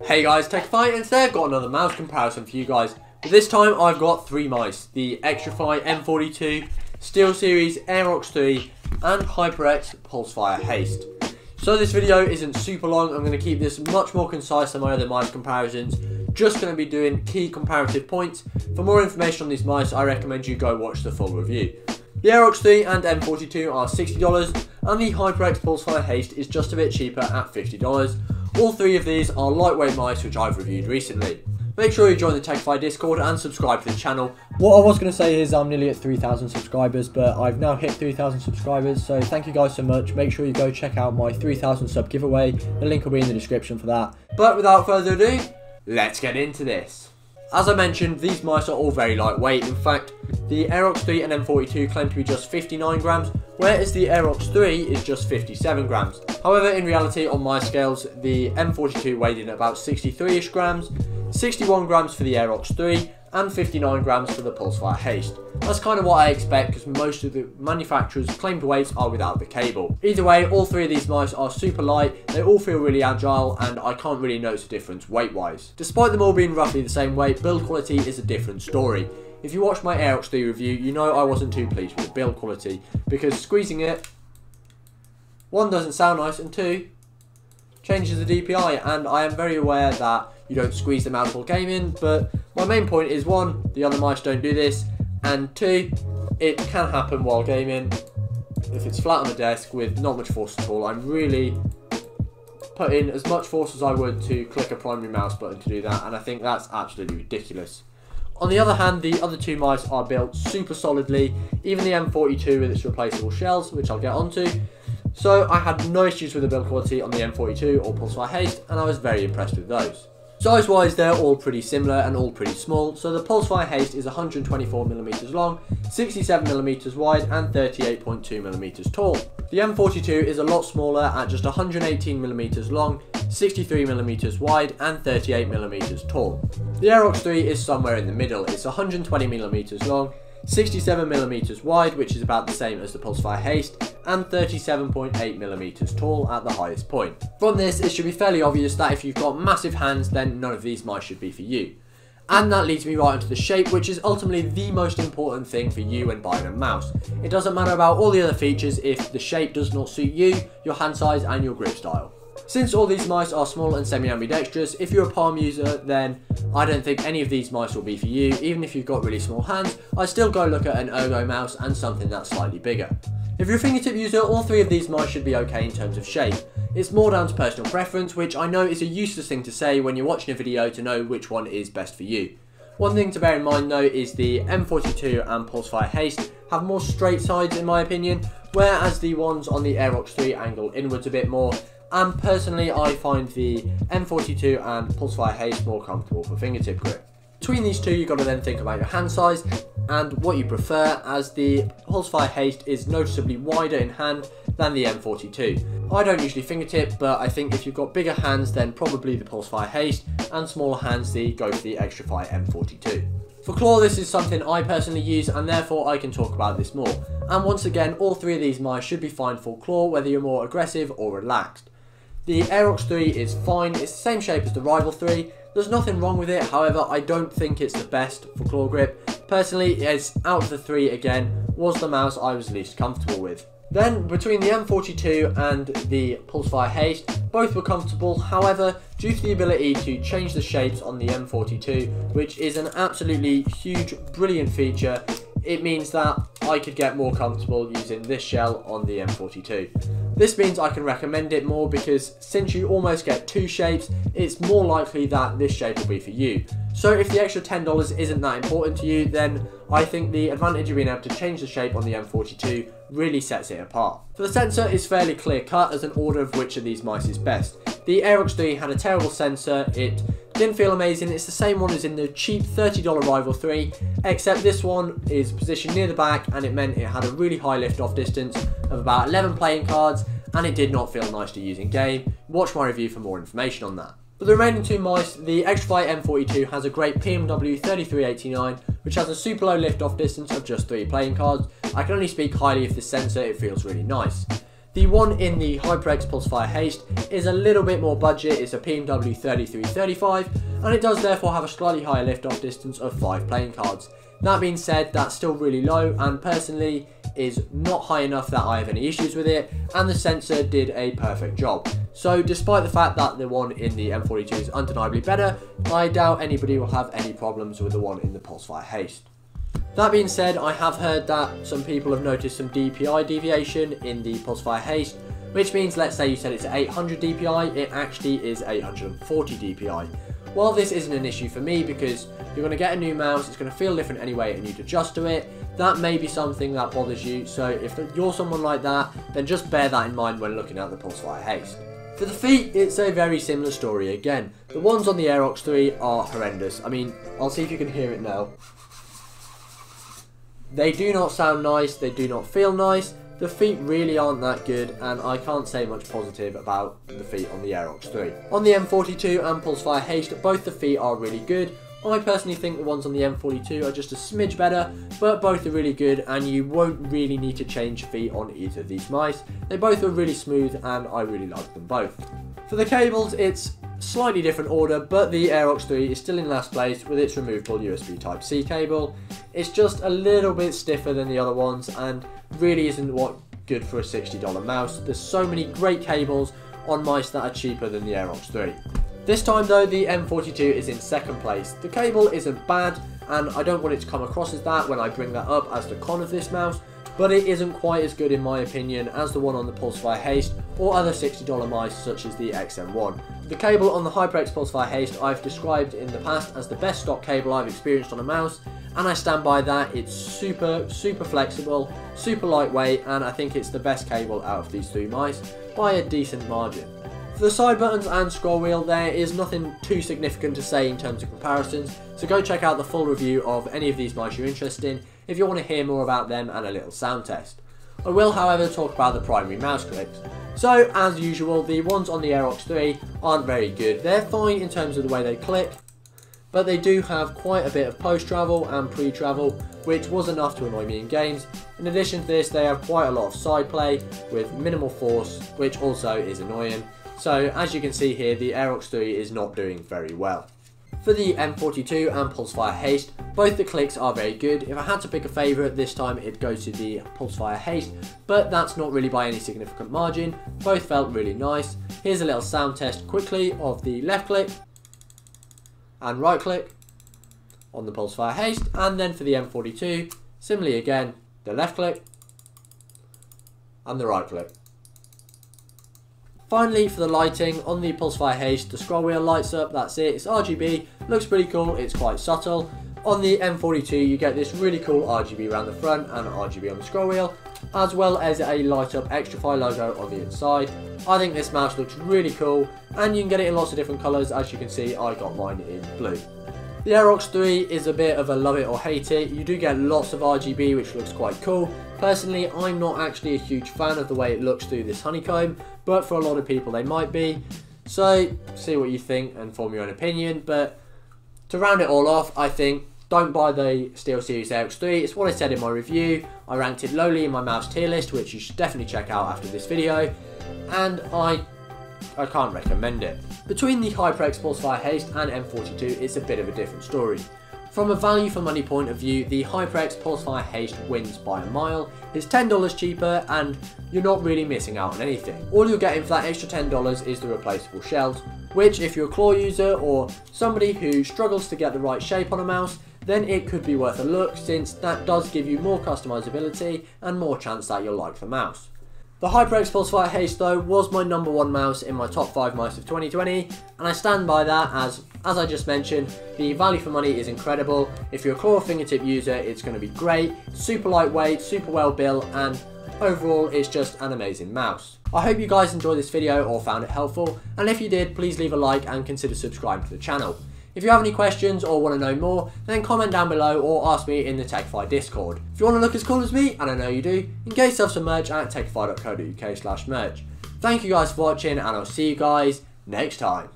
Hey guys, Tekify, and today I've got another mouse comparison for you guys. But this time I've got three mice, the Xtrfy M42, SteelSeries Aerox 3 and HyperX Pulsefire Haste. So this video isn't super long, I'm going to keep this much more concise than my other mice comparisons. Just going to be doing key comparative points. For more information on these mice, I recommend you go watch the full review. The Aerox 3 and M42 are $60 and the HyperX Pulsefire Haste is just a bit cheaper at $50. All three of these are lightweight mice which I've reviewed recently. Make sure you join the Tekify Discord and subscribe to the channel. What I was going to say is I'm nearly at 3,000 subscribers, but I've now hit 3,000 subscribers, so thank you guys so much. Make sure you go check out my 3,000 sub giveaway. The link will be in the description for that. But without further ado, let's get into this. As I mentioned, these mice are all very lightweight. In fact, the Aerox 3 and M42 claim to be just 59 grams, whereas the Aerox 3 is just 57 grams. However, in reality, on my scales, the M42 weighed in at about 63-ish grams, 61 grams for the Aerox 3, and 59 grams for the Pulsefire Haste. That's kind of what I expect because most of the manufacturers' claimed weights are without the cable. Either way, all three of these mice are super light, they all feel really agile, and I can't really notice a difference weight-wise. Despite them all being roughly the same weight, build quality is a different story. If you watched my Aerox 3 review, you know I wasn't too pleased with the build quality, because squeezing it, one, doesn't sound nice, and two, changes the DPI, and I am very aware that you don't squeeze them out while gaming, but my main point is one, the other mice don't do this, and two, it can happen while gaming. If it's flat on the desk with not much force at all, I'm really put in as much force as I would to click a primary mouse button to do that, and I think that's absolutely ridiculous. On the other hand, the other two mice are built super solidly, even the M42 with its replaceable shells, which I'll get onto. So I had no issues with the build quality on the M42 or Pulsefire Haste, and I was very impressed with those. Size wise, they're all pretty similar and all pretty small. So the Pulsefire Haste is 124mm long, 67mm wide and 38.2mm tall. The M42 is a lot smaller at just 118mm long, 63mm wide and 38mm tall. The Aerox 3 is somewhere in the middle. It's 120mm long, 67mm wide, which is about the same as the Pulsefire Haste, and 37.8mm tall at the highest point. From this, it should be fairly obvious that if you've got massive hands, then none of these mice should be for you. And that leads me right onto the shape, which is ultimately the most important thing for you when buying a mouse. It doesn't matter about all the other features if the shape does not suit you, your hand size and your grip style. Since all these mice are small and semi-ambidextrous, if you're a palm user, then I don't think any of these mice will be for you. Even if you've got really small hands, I'd still go look at an ergo mouse and something that's slightly bigger. If you're a fingertip user, all three of these mice should be okay in terms of shape. It's more down to personal preference, which I know is a useless thing to say when you're watching a video to know which one is best for you. One thing to bear in mind though is the M42 and Pulsefire Haste have more straight sides in my opinion, whereas the ones on the Aerox 3 angle inwards a bit more. And personally, I find the M42 and Pulsefire Haste more comfortable for fingertip grip. Between these two, you've got to then think about your hand size and what you prefer, as the Pulsefire Haste is noticeably wider in hand than the M42. I don't usually fingertip, but I think if you've got bigger hands, then probably the Pulsefire Haste, and smaller hands, go for the Xtrfy M42. For claw, this is something I personally use, and therefore I can talk about this more. And once again, all three of these mice should be fine for claw, whether you're more aggressive or relaxed. The Aerox 3 is fine, it's the same shape as the Rival 3, there's nothing wrong with it, however I don't think it's the best for claw grip. Personally, it's out of the three again, was the mouse I was least comfortable with. Then, between the M42 and the Pulsefire Haste, both were comfortable, however, due to the ability to change the shapes on the M42, which is an absolutely huge, brilliant feature, it means that I could get more comfortable using this shell on the M42. This means I can recommend it more because since you almost get two shapes, it's more likely that this shape will be for you. So if the extra $10 isn't that important to you, then I think the advantage of being able to change the shape on the M42 really sets it apart. For the sensor, it's fairly clear cut as an order of which of these mice is best. The Aerox 3 had a terrible sensor, it didn't feel amazing, it's the same one as in the cheap $30 Rival 3, except this one is positioned near the back and it meant it had a really high lift-off distance of about 11 playing cards, and it did not feel nice to use in game. Watch my review for more information on that. For the remaining two mice, the Xtrfy M42 has a great PMW 3389, which has a super low lift-off distance of just 3 playing cards. I can only speak highly of this sensor, it feels really nice. The one in the HyperX Pulsefire Haste is a little bit more budget. It's a PMW 3335 and it does therefore have a slightly higher lift-off distance of 5 playing cards. That being said, that's still really low and personally is not high enough that I have any issues with it, and the sensor did a perfect job. So despite the fact that the one in the M42 is undeniably better, I doubt anybody will have any problems with the one in the Pulsefire Haste. That being said, I have heard that some people have noticed some DPI deviation in the Pulsefire Haste, which means, let's say you said it's 800 DPI, it actually is 840 DPI. While this isn't an issue for me because you're going to get a new mouse, it's going to feel different anyway and you'd adjust to it, that may be something that bothers you, so if you're someone like that, then just bear that in mind when looking at the Pulsefire Haste. For the feet, it's a very similar story again. The ones on the Aerox 3 are horrendous. I mean, I'll see if you can hear it now. They do not sound nice, they do not feel nice, the feet really aren't that good, and I can't say much positive about the feet on the Aerox 3. On the M42 and Pulsefire Haste, both the feet are really good. I personally think the ones on the M42 are just a smidge better, but both are really good and you won't really need to change feet on either of these mice. They both are really smooth and I really like them both. For the cables, it's slightly different order, but the Aerox 3 is still in last place with its removable USB Type-C cable. It's just a little bit stiffer than the other ones and really isn't what good for a $60 mouse. There's so many great cables on mice that are cheaper than the Aerox 3. This time though, the M42 is in second place. The cable isn't bad and I don't want it to come across as that when I bring that up as the con of this mouse, but it isn't quite as good in my opinion as the one on the Pulsefire Haste or other $60 mice such as the XM1. The cable on the HyperX Pulsefire Haste I've described in the past as the best stock cable I've experienced on a mouse, and I stand by that. It's super flexible, super lightweight, and I think it's the best cable out of these three mice by a decent margin. For the side buttons and scroll wheel, there is nothing too significant to say in terms of comparisons, so go check out the full review of any of these mice you're interested in if you want to hear more about them and a little sound test. I will however talk about the primary mouse clicks. So as usual, the ones on the Aerox 3 aren't very good. They're fine in terms of the way they click, but they do have quite a bit of post-travel and pre-travel, which was enough to annoy me in games. In addition to this, they have quite a lot of side play with minimal force, which also is annoying. So as you can see here, the Aerox 3 is not doing very well. For the M42 and Pulsefire Haste, both the clicks are very good. If I had to pick a favourite this time, it'd go to the Pulsefire Haste, but that's not really by any significant margin. Both felt really nice. Here's a little sound test quickly of the left click and right click on the Pulsefire Haste, and then for the M42, similarly again, the left click and the right click. Finally, for the lighting, on the Pulsefire Haste, the scroll wheel lights up, that's it, it's RGB, looks pretty cool, it's quite subtle. On the M42, you get this really cool RGB around the front and RGB on the scroll wheel, as well as a light up Xtrfy logo on the inside. I think this mouse looks really cool, and you can get it in lots of different colours. As you can see, I got mine in blue. The Aerox 3 is a bit of a love it or hate it. You do get lots of RGB, which looks quite cool. Personally, I'm not actually a huge fan of the way it looks through this honeycomb, but for a lot of people they might be. So, see what you think and form your own opinion. But to round it all off, I think don't buy the SteelSeries Aerox 3. It's what I said in my review. I ranked it lowly in my mouse tier list, which you should definitely check out after this video. And I can't recommend it. Between the HyperX Pulsefire Haste and M42, it's a bit of a different story. From a value for money point of view, the HyperX Pulsefire Haste wins by a mile. It's $10 cheaper and you're not really missing out on anything. All you're getting for that extra $10 is the replaceable shells, which if you're a claw user or somebody who struggles to get the right shape on a mouse, then it could be worth a look, since that does give you more customizability and more chance that you'll like the mouse. The HyperX Pulsefire Haste though was my #1 mouse in my top 5 mice of 2020, and I stand by that. As I just mentioned, the value for money is incredible. If you're a claw fingertip user, it's going to be great, super lightweight, super well built, and overall it's just an amazing mouse. I hope you guys enjoyed this video or found it helpful, and if you did, please leave a like and consider subscribing to the channel. If you have any questions or want to know more, then comment down below or ask me in the Tekify Discord. If you want to look as cool as me, and I know you do, then get yourself some merch at tekify.co.uk/merch. Thank you guys for watching, and I'll see you guys next time.